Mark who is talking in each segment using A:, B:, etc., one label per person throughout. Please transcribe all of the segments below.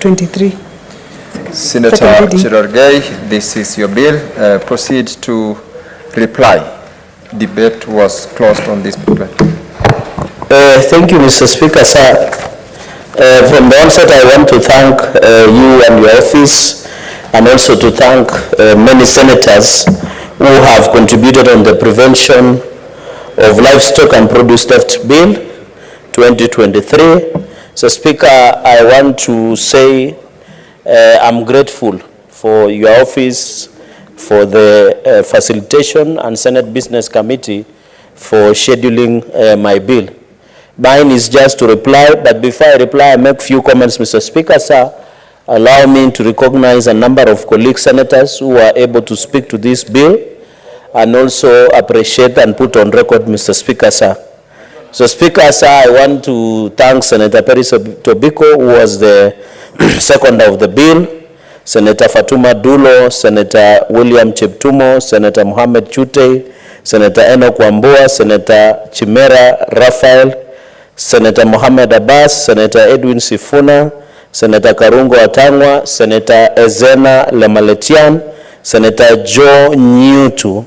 A: 23.
B: Senator Cherargei, this is your bill. Proceed to reply. Debate was closed on this bill.
C: Thank you, Mr. Speaker, sir. From the onset, I want to thank you and your office, and also to thank many senators who have contributed on the Prevention of Livestock and Produce Theft Bill 2023. So, Speaker, I want to say I'm grateful for your office, for the facilitation, and Senate Business Committee for scheduling my bill. Mine is just to reply, but before I reply, I make few comments, Mr. Speaker, sir. Allow me to recognize a number of colleague senators who are able to speak to this bill, and also appreciate and put on record, Mr. Speaker, sir. So, Speaker, sir, I want to thank Senator Perry Tobiko, who was the second of the bill, Senator Fatuma Dulo, Senator William Cheptumo, Senator Mohamed Chute, Senator Enoch Wambua, Senator Chimera Raphael, Senator Mohamed Abbas, Senator Edwin Sifuna, Senator Karungo Atangwa, Senator Ezena Lemaletian, Senator Joe Nyutu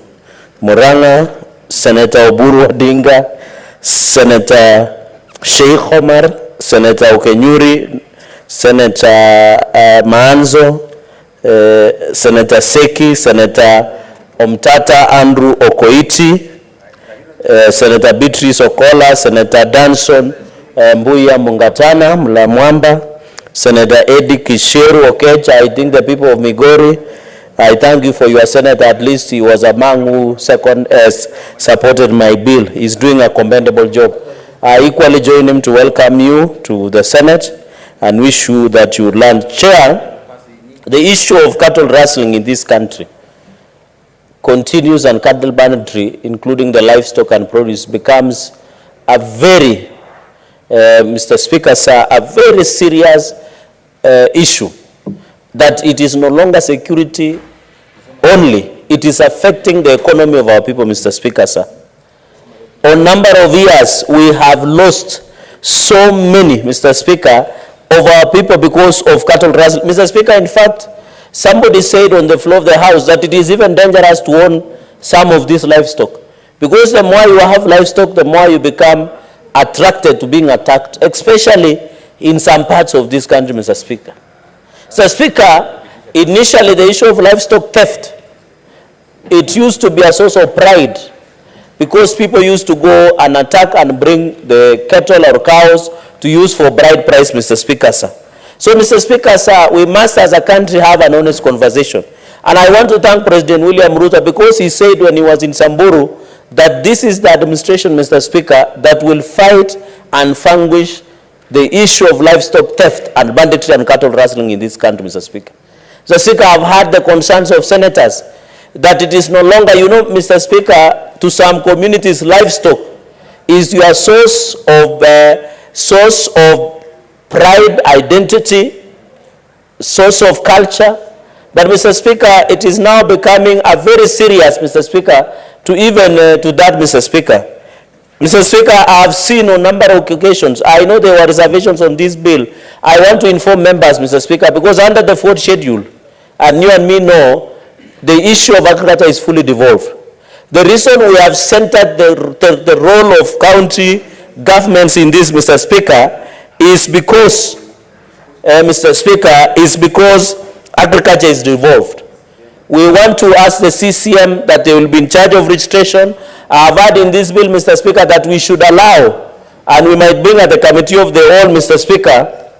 C: Muranga, Senator ODINGA, Senator Sheikh Omar, Senator Okenyuri, Senator Maanzo, Senator Seki, Senator Omtata Andrew Okoiti, Senator Beatrice Okola, Senator Danson Mbuya Mungatana Mlamwamba, Senator Eddie Kisheru Okech. I think the people of Migori, I thank you for your senator. At least he was among who supported my bill. He's doing a commendable job. I equally join him to welcome you to the Senate and wish you that you learn. Chair, the issue of cattle rustling in this country continues, and cattle banditry, including the livestock and produce, becomes a very, Mr. Speaker, sir, a very serious issue. That it is no longer security only, it is affecting the economy of our people, Mr. Speaker, sir. On number of years, we have lost so many, Mr. Speaker, of our people because of cattle rustling. Mr. Speaker, in fact, somebody said on the floor of the House that it is even dangerous to own some of this livestock. Because the more you have livestock, the more you become attracted to being attacked, especially in some parts of this country, Mr. Speaker. So, Speaker, initially the issue of livestock theft, it used to be a source of pride because people used to go and attack and bring the cattle or cows to use for bride price, Mr. Speaker, sir. So, Mr. Speaker, sir, we must as a country have an honest conversation. And I want to thank President William Ruto because he said when he was in Samburu that this is the administration, Mr. Speaker, that will fight and vanquish the issue of livestock theft and banditry and cattle rustling in this country, Mr. Speaker. Mr. Speaker, I've heard the concerns of senators that it is no longer, you know, Mr. Speaker, to some communities, livestock is your source of pride, identity, source of culture. But, Mr. Speaker, it is now becoming a very serious, Mr. Speaker, to even to that, Mr. Speaker. Mr. Speaker, I have seen on a number of occasions, I know there were reservations on this bill. I want to inform members, Mr. Speaker, because under the fourth schedule, and you and me know, the issue of agriculture is fully devolved. The reason we have centered the role of county governments in this, Mr. Speaker, is because, Mr. Speaker, is because agriculture is devolved. We want to ask the CCM that they will be in charge of registration. I have heard in this bill, Mr. Speaker, that we should allow, and we might bring at the committee of the whole, Mr. Speaker,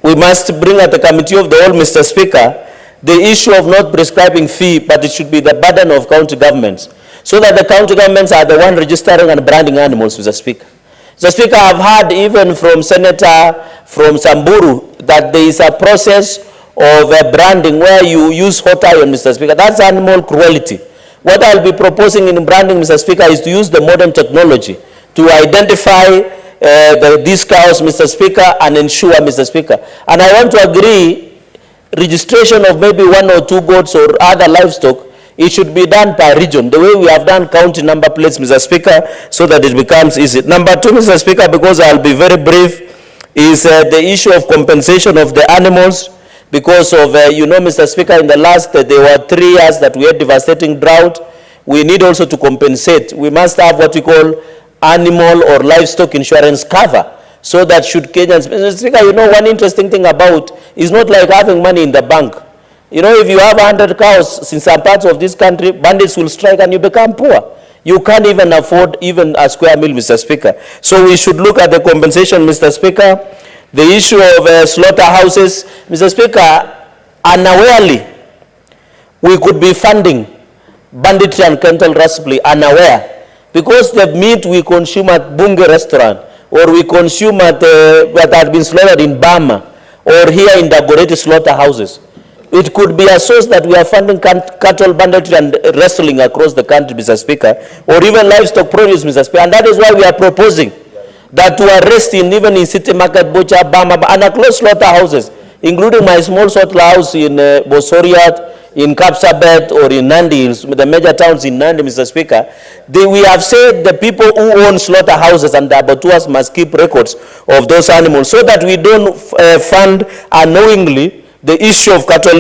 C: we must bring at the committee of the whole, Mr. Speaker, the issue of not prescribing fee, but it should be the burden of county governments, so that the county governments are the one registering and branding animals, Mr. Speaker. Mr. Speaker, I have heard even from Senator from Samburu that there is a process of branding where you use hot iron, Mr. Speaker. That's animal cruelty. What I'll be proposing in branding, Mr. Speaker, is to use the modern technology to identify these cows, Mr. Speaker, and ensure, Mr. Speaker. And I want to agree, registration of maybe 1 or 2 goats or other livestock, it should be done per region, the way we have done county number plates, Mr. Speaker, so that it becomes easy. Number 2, Mr. Speaker, because I'll be very brief, is the issue of compensation of the animals because of, you know, Mr. Speaker, in the last, there were 3 years that we had devastating drought. We need also to compensate. We must have what we call animal or livestock insurance cover, so that should Kenyans, Mr. Speaker, you know, one interesting thing about is not like having money in the bank. You know, if you have 100 cows in some parts of this country, bandits will strike and you become poor. You can't even afford even a square meal, Mr. Speaker. So we should look at the compensation, Mr. Speaker. The issue of slaughterhouses, Mr. Speaker, unawarely, we could be funding banditry and cattle rustling unaware, because the meat we consume at Bunge restaurant, or we consume at that has been slaughtered in Bama, or here in Dagoretti slaughterhouses, it could be a source that we are funding cattle banditry and wrestling across the country, Mr. Speaker, or even livestock produce, Mr. Speaker. And that is why we are proposing that to arrest even in City Market, Bocha, Bama, and across slaughterhouses, including my small slaughterhouse in Bosoriat, in Kapsabet, or in Nandi Hills, the major towns in Nandi, Mr. Speaker. We have said the people who own slaughterhouses and the abattoirs must keep records of those animals, so that we don't fund unknowingly the issue of cattle,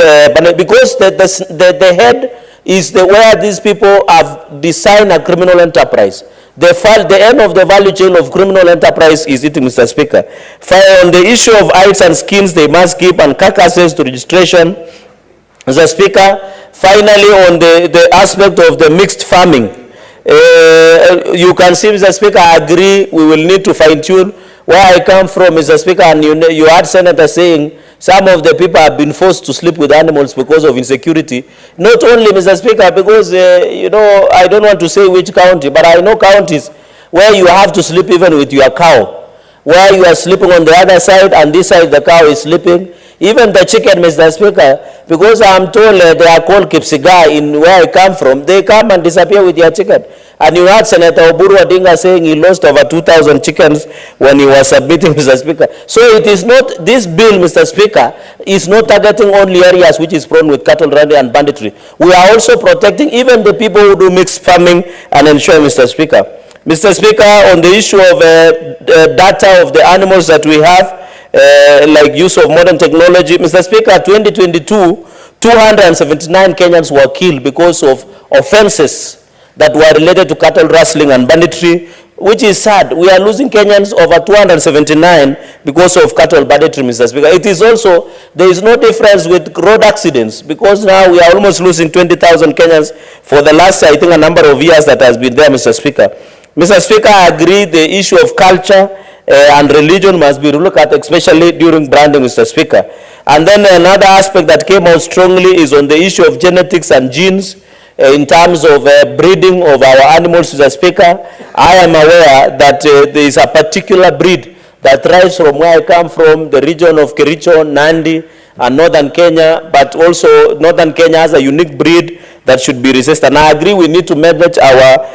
C: because the head is where these people have designed a criminal enterprise. The end of the value chain of criminal enterprise is it, Mr. Speaker. On the issue of hides and skins, they must keep, and carcasses to registration, Mr. Speaker. Finally, on the aspect of the mixed farming, you can see, Mr. Speaker, I agree, we will need to fine-tune. Where I come from, Mr. Speaker, and you heard Senator saying some of the people have been forced to sleep with animals because of insecurity. Not only, Mr. Speaker, because, you know, I don't want to say which county, but I know counties where you have to sleep even with your cow, where you are sleeping on the other side and this side the cow is sleeping. Even the chicken, Mr. Speaker, because I'm told they are called kipsiga in where I come from, they come and disappear with your chicken. And you heard Senator ODINGA saying he lost over 2,000 chickens when he was submitting, Mr. Speaker. So it is not, this bill, Mr. Speaker, is not targeting only areas which is prone with cattle running and banditry. We are also protecting even the people who do mixed farming and ensure, Mr. Speaker. Mr. Speaker, on the issue of data of the animals that we have, like use of modern technology, Mr. Speaker, 2022, 279 Kenyans were killed because of offenses that were related to cattle rustling and banditry, which is sad. We are losing Kenyans over 279 because of cattle banditry, Mr. Speaker. It is also, there is no difference with road accidents, because now we are almost losing 20,000 Kenyans for the last, I think, a number of years that has been there, Mr. Speaker. Mr. Speaker, I agree the issue of culture and religion must be looked at, especially during branding, Mr. Speaker. And then another aspect that came out strongly is on the issue of genetics and genes in terms of breeding of our animals, Mr. Speaker. I am aware that there is a particular breed that thrives from where I come from, the region of Kericho, Nandi, and northern Kenya, but also northern Kenya has a unique breed that should be resisted. And I agree we need to manage our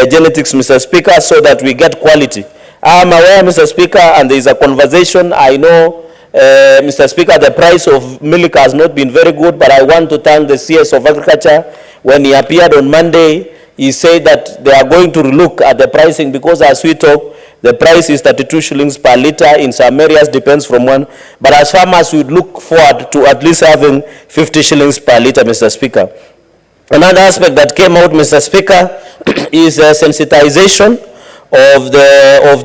C: genetics, Mr. Speaker, so that we get quality. I am aware, Mr. Speaker, and there is a conversation. I know, Mr. Speaker, the price of milk has not been very good, but I want to thank the CS of Agriculture. When he appeared on Monday, he said that they are going to look at the pricing, because as we talk, the price is 32 shillings per litre. In some areas, depends from one. But as farmers, we look forward to at least having 50 shillings per litre, Mr. Speaker. Another aspect that came out, Mr. Speaker, is sensitization of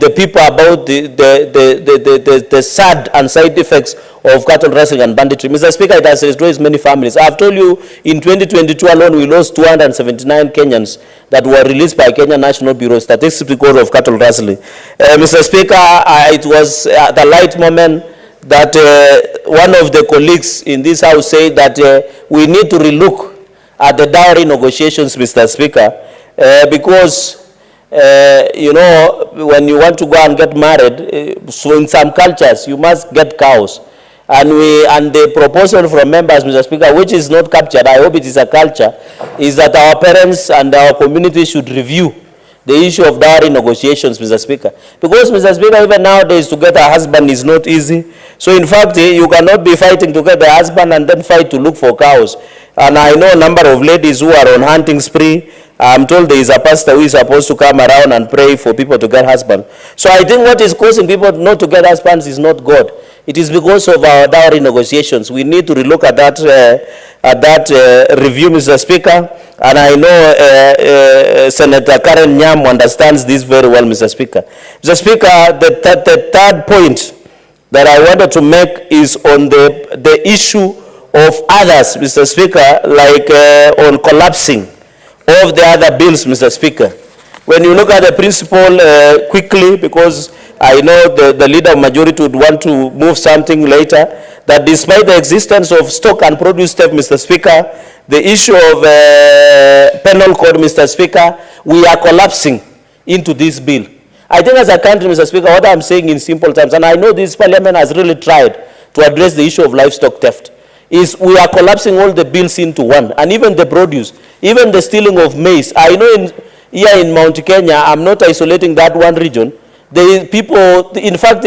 C: the people about the sad and side effects of cattle rustling and banditry. Mr. Speaker, it has destroyed many families. I have told you, in 2022 alone, we lost 279 Kenyans that were released by Kenya National Bureau of Statistics because of cattle rustling. Mr. Speaker, it was at the light moment that one of the colleagues in this House said that we need to relook at the dowry negotiations, Mr. Speaker, because you know, when you want to go and get married, so in some cultures, you must get cows. And the proposal from members, Mr. Speaker, which is not captured, I hope it is a culture, is that our parents and our community should review the issue of dowry negotiations, Mr. Speaker. Because, Mr. Speaker, even nowadays to get a husband is not easy. So, in fact, you cannot be fighting to get the husband and then fight to look for cows. And I know a number of ladies who are on hunting spree, I'm told there is a pastor who is supposed to come around and pray for people to get husbands. So I think what is causing people not to get husbands is not God. It is because of our dowry negotiations. We need to relook at that review, Mr. Speaker. And I know Senator Karen Nyam understands this very well, Mr. Speaker. Mr. Speaker, the third point that I wanted to make is on the issue of others, Mr. Speaker, like on collapsing of the other bills, Mr. Speaker. When you look at the principle quickly, because I know the leader of majority would want to move something later, that despite the existence of stock and produce theft, Mr. Speaker, the issue of penal code, Mr. Speaker, we are collapsing into this bill. I think as a country, Mr. Speaker, what I'm saying in simple terms, and I know this parliament has really tried to address the issue of livestock theft, is we are collapsing all the bills into one, and even the produce, even the stealing of maize. I know here in Mount Kenya, I'm not isolating that one region. The people, in fact,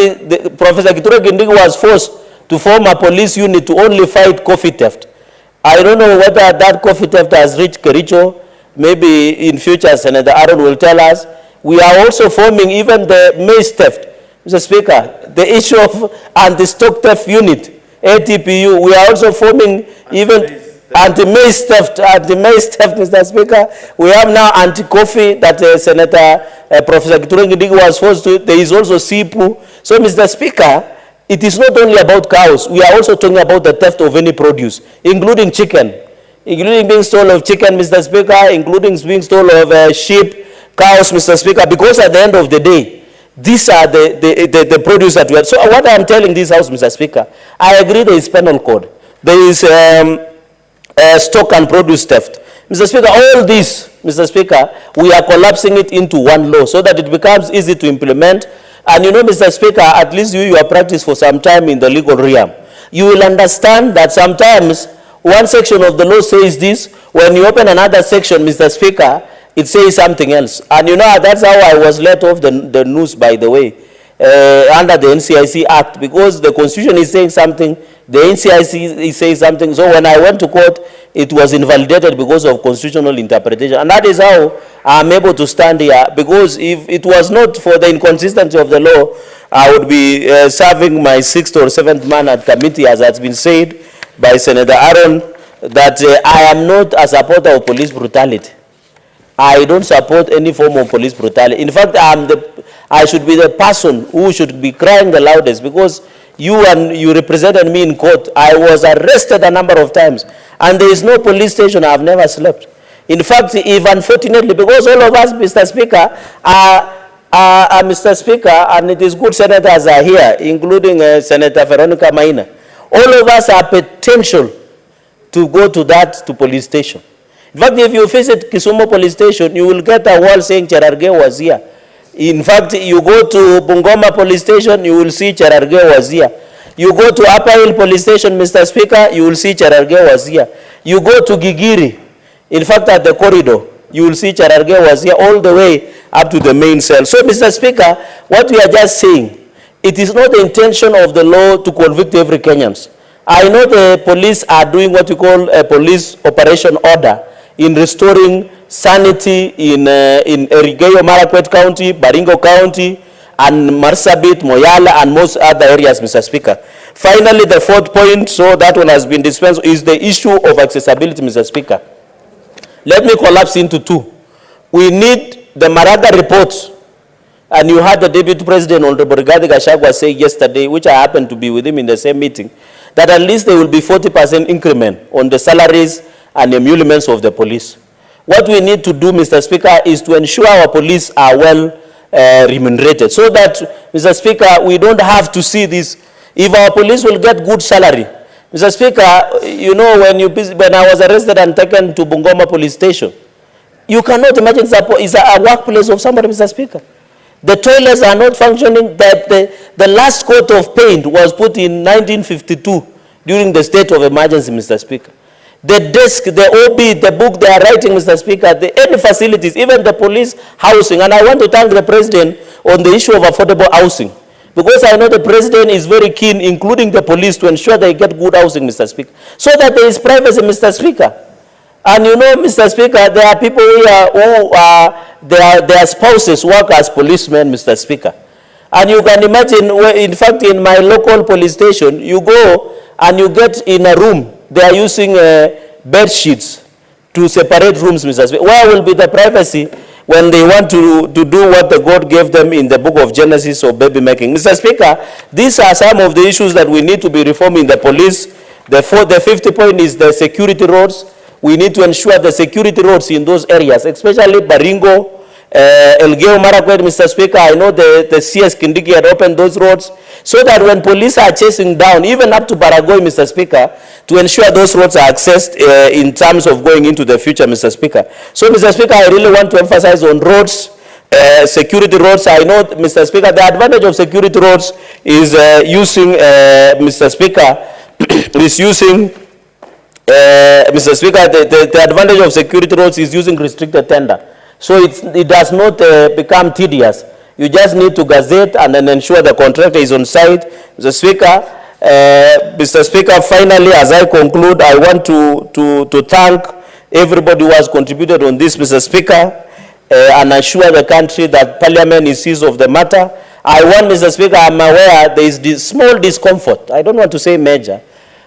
C: Professor Kithure was forced to form a police unit to only fight coffee theft. I don't know whether that coffee theft has reached Kericho. Maybe in future, Senator Aaron will tell us. We are also forming even the maize theft. Mr. Speaker, the issue of anti-stock theft unit, ATPU, we are also forming even anti-maize theft, Mr. Speaker. We have now anti-coffee that Senator Professor Kithure was forced to. There is also SIPU. So, Mr. Speaker, it is not only about cows. We are also talking about the theft of any produce, including chicken, including being stolen of chicken, Mr. Speaker, including being stolen of sheep, cows, Mr. Speaker, because at the end of the day, these are the produce that we have. So what I'm telling this House, Mr. Speaker, I agree there is penal code. There is stock and produce theft. Mr. Speaker, all this, Mr. Speaker, we are collapsing it into one law so that it becomes easy to implement. And you know, Mr. Speaker, at least you have practiced for some time in the legal realm. You will understand that sometimes one section of the law says this, when you open another section, Mr. Speaker, it says something else. And you know, that's how I was let off the news, by the way, under the NCIC Act, because the Constitution is saying something, the NCIC is saying something. So when I went to court, it was invalidated because of constitutional interpretation. And that is how I'm able to stand here, because if it was not for the inconsistency of the law, I would be serving my 6th or 7th man at committee, as has been said by Senator Aaron, that I am not a supporter of police brutality. I don't support any form of police brutality. In fact, I should be the person who should be crying the loudest, because you represented me in court. I was arrested a number of times, and there is no police station I have never slept. In fact, if unfortunately, because all of us, Mr. Speaker, Mr. Speaker, and it is good senators are here, including Senator Veronica Maina, all of us are potential to go to police station. In fact, if you visit Kisumu police station, you will get a wall saying Cherargei was here. In fact, you go to Bungoma police station, you will see Cherargei was here. You go to Upper Hill police station, Mr. Speaker, you will see Cherargei was here. You go to Gigiri, in fact, at the corridor, you will see Cherargei was here all the way up to the main cell. So, Mr. Speaker, what we are just saying, it is not the intention of the law to convict every Kenyans. I know the police are doing what you call a police operation order in restoring sanity in Elgeyo Marakwet County, Baringo County, and Marsabit, Moyale, and most other areas, Mr. Speaker. Finally, the fourth point, so that one has been dispensed, is the issue of accessibility, Mr. Speaker. Let me collapse into two. We need the Maraga report, and you heard the Deputy President, Honorable Rigathi Gachagua, say yesterday, which I happened to be with him in the same meeting, that at least there will be 40% increment on the salaries and emoluments of the police. What we need to do, Mr. Speaker, is to ensure our police are well remunerated, so that, Mr. Speaker, we don't have to see this. If our police will get good salary, Mr. Speaker, you know, when I was arrested and taken to Bungoma police station, you cannot imagine it's a workplace of somebody, Mr. Speaker. The toilets are not functioning. The last coat of paint was put in 1952 during the state of emergency, Mr. Speaker. The desk, the OB, the book they are writing, Mr. Speaker, any facilities, even the police housing. And I want to thank the President on the issue of affordable housing, because I know the President is very keen, including the police, to ensure they get good housing, Mr. Speaker, so that there is privacy, Mr. Speaker. And you know, Mr. Speaker, there are people here who their spouses work as policemen, Mr. Speaker. And you can imagine, in fact, in my local police station, you go and you get in a room, they are using bed sheets to separate rooms, Mr. Speaker. Where will be the privacy when they want to do what the God gave them in the book of Genesis or baby making? Mr. Speaker, these are some of the issues that we need to be reforming the police. The 50th point is the security roads. We need to ensure the security roads in those areas, especially Baringo, Elgeyo Marakwet, Mr. Speaker. I know the CS Kindiki had opened those roads so that when police are chasing down, even up to Baragoi, Mr. Speaker, to ensure those roads are accessed in terms of going into the future, Mr. Speaker. So, Mr. Speaker, I really want to emphasize on roads, security roads. I know, Mr. Speaker, the advantage of security roads is using, Mr. Speaker, is using, Mr. Speaker, the advantage of security roads is using restricted tender. So it does not become tedious. You just need to gazette and then ensure the contractor is on site. Mr. Speaker, finally, as I conclude, I want to thank everybody who has contributed on this, Mr. Speaker, and assure the country that Parliament is seized of the matter. I want, Mr. Speaker, I'm aware there is this small discomfort, I don't want to say major,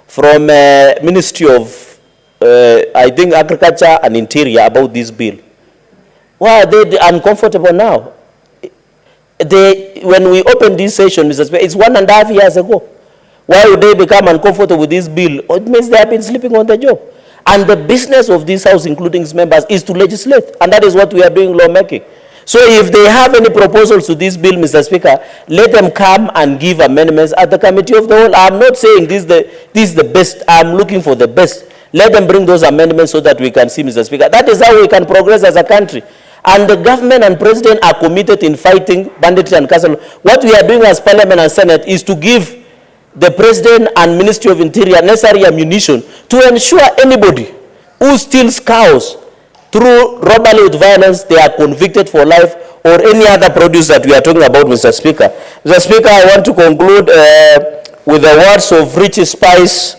C: from Ministry of, I think, Agriculture and Interior about this bill. Why are they uncomfortable now? When we opened this session, Mr. Speaker, it's 1.5 years ago. Why would they become uncomfortable with this bill? It means they have been sleeping on the job. And the business of this House, including its members, is to legislate. And that is what we are doing, lawmaking. So if they have any proposals to this bill, Mr. Speaker, let them come and give amendments at the committee of the whole. I'm not saying this is the best. I'm looking for the best. Let them bring those amendments so that we can see, Mr. Speaker. That is how we can progress as a country. And the government and president are committed in fighting banditry and castle. What we are doing as Parliament and Senate is to give the president and Ministry of Interior necessary ammunition to ensure anybody who steals cows through robbery with violence, they are convicted for life, or any other produce that we are talking about, Mr. Speaker. Mr. Speaker, I want to conclude with the words of Richie Spice,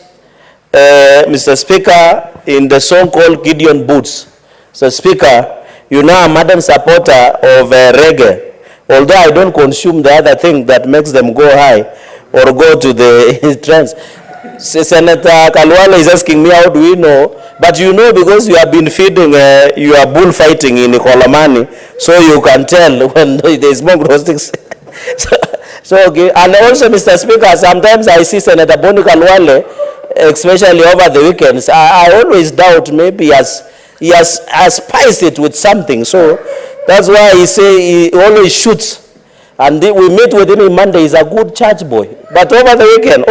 C: Mr. Speaker, in the song called Gideon Boots. Mr. Speaker, you know I'm ardent supporter of reggae, although I don't consume the other thing that makes them go high or go to the trance. Senator Kalwale is asking me, how do we know? But you know, because you have been feeding your bullfighting in Ikolomani, so you can tell when there is smoke roastings. so okay. And also, Mr. Speaker, sometimes I see Senator Boni Kalwale, especially over the weekends, I always doubt maybe he has spiced it with something. So that's why he always shoots. And we meet with him on Monday. He's a good church boy. But over the weekend,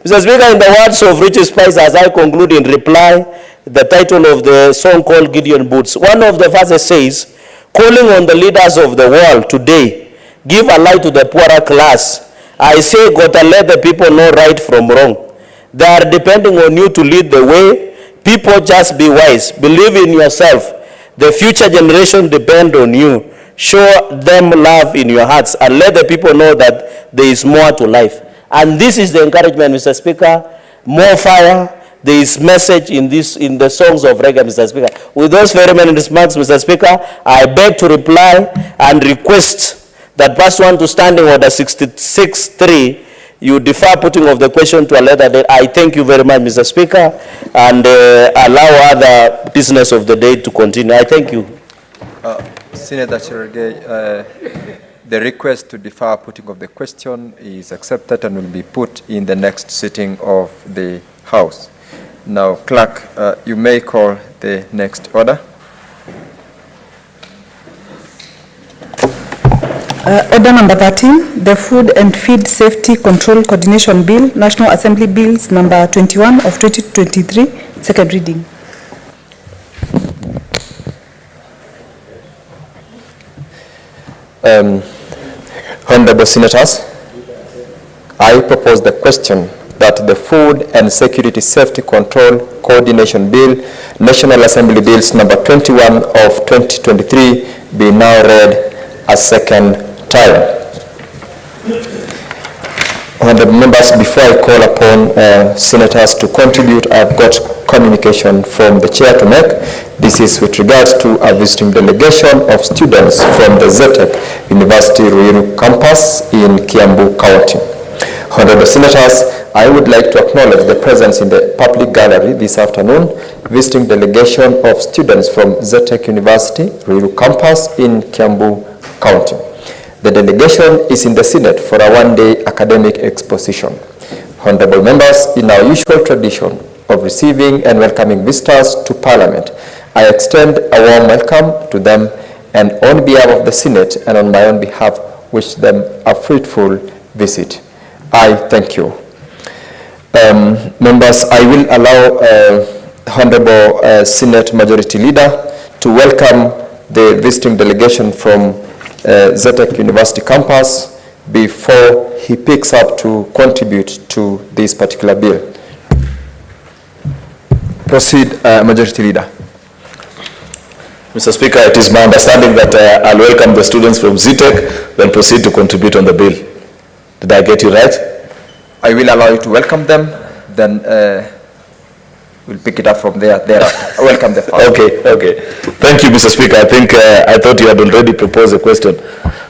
C: Mr. Speaker, in the words of Richie Spice, as I conclude in reply, the title of the song called Gideon Boots, one of the verses says, calling on the leaders of the world today, give a light to the poorer class. I say, God, let the people know right from wrong. They are depending on you to lead the way. People, just be wise. Believe in yourself. The future generation depend on you. Show them love in your hearts and let the people know that there is more to life. And this is the encouragement, Mr. Speaker. More fire. There is message in the songs of reggae, Mr. Speaker. With those very many remarks, Mr. Speaker, I beg to reply and request that pursuant to Standing Order 66.3, you defer putting of the question to a later date. I thank you very much, Mr. Speaker, and allow other business of the day to continue. I thank you.
B: Senator Cherargei, the request to defer putting of the question is accepted and will be put in the next sitting of the House. Now, Clerk, you may call the next order.
A: Order number 13, the Food and Feed Safety Control Coordination Bill, National Assembly Bills number 21 of 2023, second reading.
B: Honorable Senators, I propose the question that the Food and Security Safety Control Coordination Bill, National Assembly Bills number 21 of 2023, be now read a second time. Honorable members, before I call upon senators to contribute, I've got communication from the chair to make. This is with regards to a visiting delegation of students from the ZTEC University Ruiru campus in Kiambu County. Honorable senators, I would like to acknowledge the presence in the public gallery this afternoon, visiting delegation of students from ZTEC University Ruiru campus in Kiambu County. The delegation is in the Senate for a one-day academic exposition. Honorable members, in our usual tradition of receiving and welcoming visitors to Parliament, I extend a warm welcome to them, and on behalf of the Senate and on my own behalf, wish them a fruitful visit. I thank you. Members, I will allow Honorable Senate Majority Leader to welcome the visiting delegation from ZTEC University campus before he picks up to contribute to this particular bill. Proceed, Majority Leader.
D: Mr. Speaker, it is my understanding that I'll welcome the students from ZTEC, then proceed to contribute on the bill. Did I get you right?
B: I will allow you to welcome them, then we'll pick it up from there thereafter. Welcome them.
D: Okay. Thank you, Mr. Speaker. I think I thought you had already proposed a question.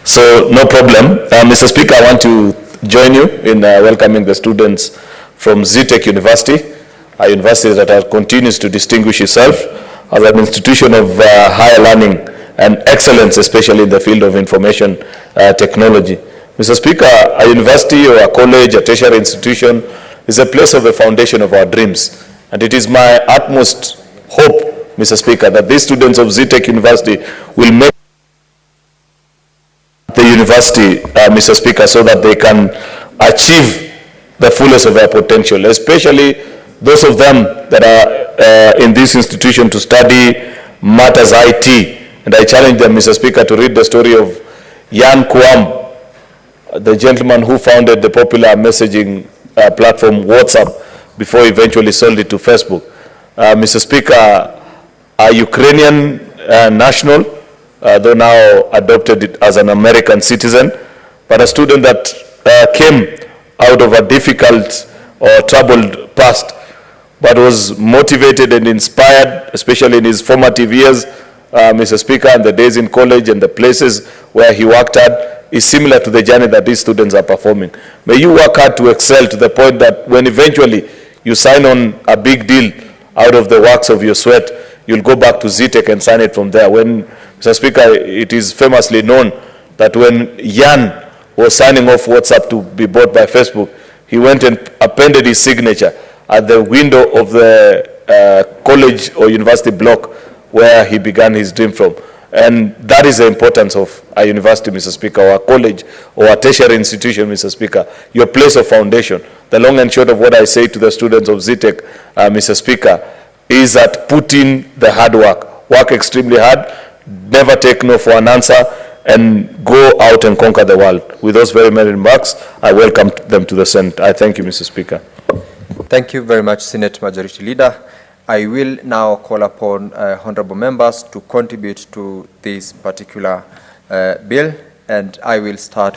D: So, no problem. Mr. Speaker, I want to join you in welcoming the students from ZTEC University, a university that continues to distinguish itself as an institution of higher learning and excellence, especially in the field of information technology. Mr. Speaker, a university or a college, a tertiary institution is a place of the foundation of our dreams. And it is my utmost hope, Mr. Speaker, that these students of ZTEC University will make the university, Mr. Speaker, so that they can achieve the fullest of their potential, especially those of them that are in this institution to study matters IT. And I challenge them, Mr. Speaker, to read the story of Yan Kuam, the gentleman who founded the popular messaging platform WhatsApp before he eventually sold it to Facebook. Mr. Speaker, a Ukrainian national, though now adopted it as an American citizen, but a student that came out of a difficult or troubled past, but was motivated and inspired, especially in his formative years, Mr. Speaker, and the days in college and the places where he worked at, is similar to the journey that these students are performing. May you work hard to excel to the point that when eventually you sign on a big deal out of the works of your sweat, you'll go back to ZTEC and sign it from there. When, Mr. Speaker, it is famously known that when Yan was signing off WhatsApp to be bought by Facebook, he went and appended his signature at the window of the college or university block where he began his dream from. And that is the importance of a university, Mr. Speaker, or a college, or a tertiary institution, Mr. Speaker, your place of foundation. The long and short of what I say to the students of ZTEC, Mr. Speaker, is that put in the hard work extremely hard, never take no for an answer, and go out and conquer the world. With those very many remarks, I welcome them to the Senate. I thank you, Mr. Speaker.
B: Thank you very much, Senate Majority Leader. I will now call upon honorable members to contribute to this particular bill, and I will start